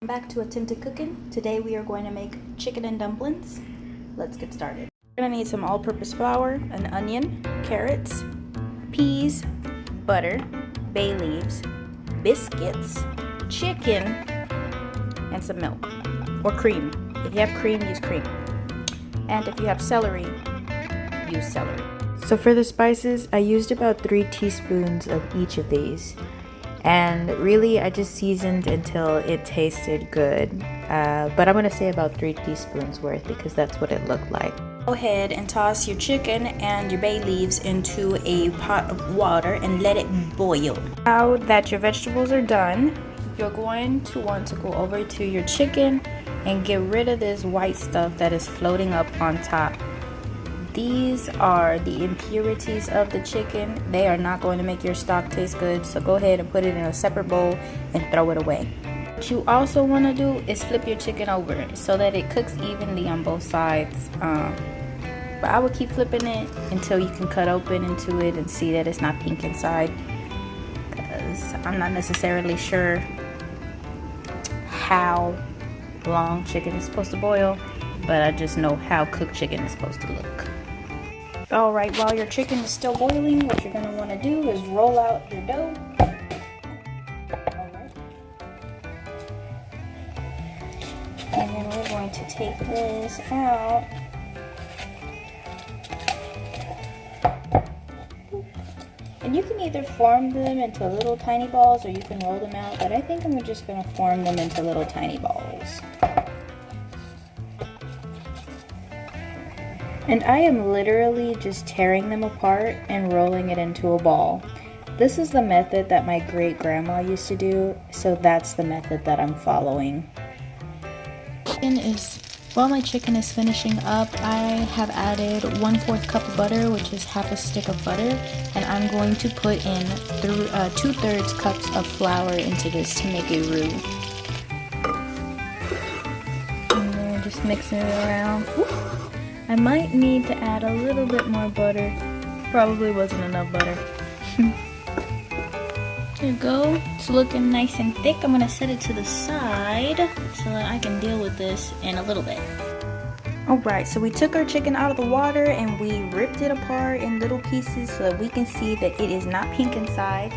Back to Attempted Cooking. Today we are going to make chicken and dumplings. Let's get started. We're gonna need some all-purpose flour, an onion, carrots, peas, butter, bay leaves, biscuits, chicken, and some milk or cream. If you have cream, use cream. And if you have celery, use celery. So for the spices, I used about 3 teaspoons of each of these. And really, I just seasoned until it tasted good. But I'm going to say about 3 teaspoons worth because that's what it looked like. Go ahead and toss your chicken and your bay leaves into a pot of water and let it boil. Now that your vegetables are done, you're going to want to go over to your chicken and get rid of this white stuff that is floating up on top. These are the impurities of the chicken. They are not going to make your stock taste good, so go ahead and put it in a separate bowl and throw it away. What you also want to do is flip your chicken over so that it cooks evenly on both sides. But I would keep flipping it until you can cut open into it and see that it's not pink inside, because I'm not necessarily sure how long chicken is supposed to boil, but I just know how cooked chicken is supposed to look. Alright, while your chicken is still boiling, what you're going to want to do is roll out your dough. Alright. And then we're going to take this out. And you can either form them into little tiny balls or you can roll them out, but I think I'm just going to form them into little tiny balls. And I am literally just tearing them apart and rolling it into a ball. This is the method that my great grandma used to do, so that's the method that I'm following. While my chicken is finishing up, I have added 1/4 cup of butter, which is half a stick of butter, and I'm going to put in 2/3 cups of flour into this to make a roux. And then just mixing it around. I might need to add a little bit more butter. Probably wasn't enough butter. There you go. It's looking nice and thick. I'm gonna set it to the side so that I can deal with this in a little bit. Alright, so we took our chicken out of the water and we ripped it apart in little pieces so that we can see that it is not pink inside.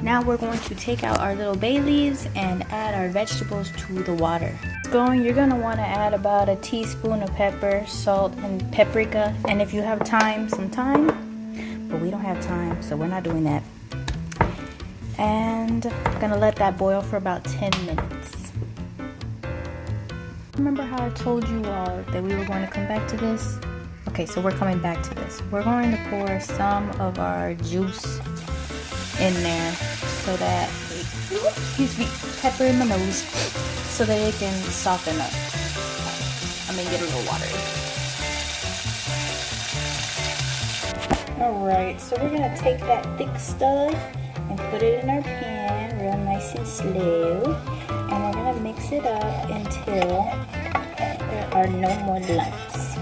Now we're going to take out our little bay leaves and add our vegetables to the water. You're going to want to add about a teaspoon of pepper, salt, and paprika. And if you have time, some thyme. But we don't have time, so we're not doing that. And I'm going to let that boil for about 10 minutes. Remember how I told you all that we were going to come back to this? Okay, so we're coming back to this. We're going to pour some of our juice in there so that, excuse me, pepper in my nose, so that it can soften up. Get a little watery. Alright, so we're going to take that thick stuff and put it in our pan real nice and slow. And we're going to mix it up until there are no more lumps.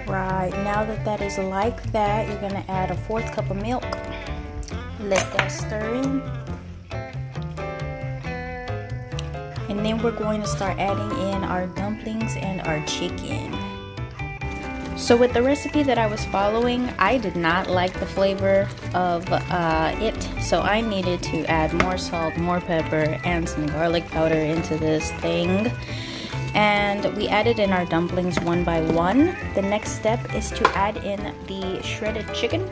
Right, now that is like that, you're going to add a 1/4 cup of milk. Let that stir in. And then we're going to start adding in our dumplings and our chicken. So with the recipe that I was following, I did not like the flavor of it. So I needed to add more salt, more pepper, and some garlic powder into this thing. And we added in our dumplings one by one. The next step is to add in the shredded chicken,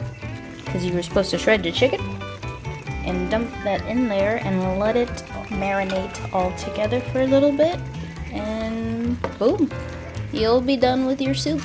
because you were supposed to shred your chicken, and dump that in there and let it marinate all together for a little bit, and boom, you'll be done with your soup.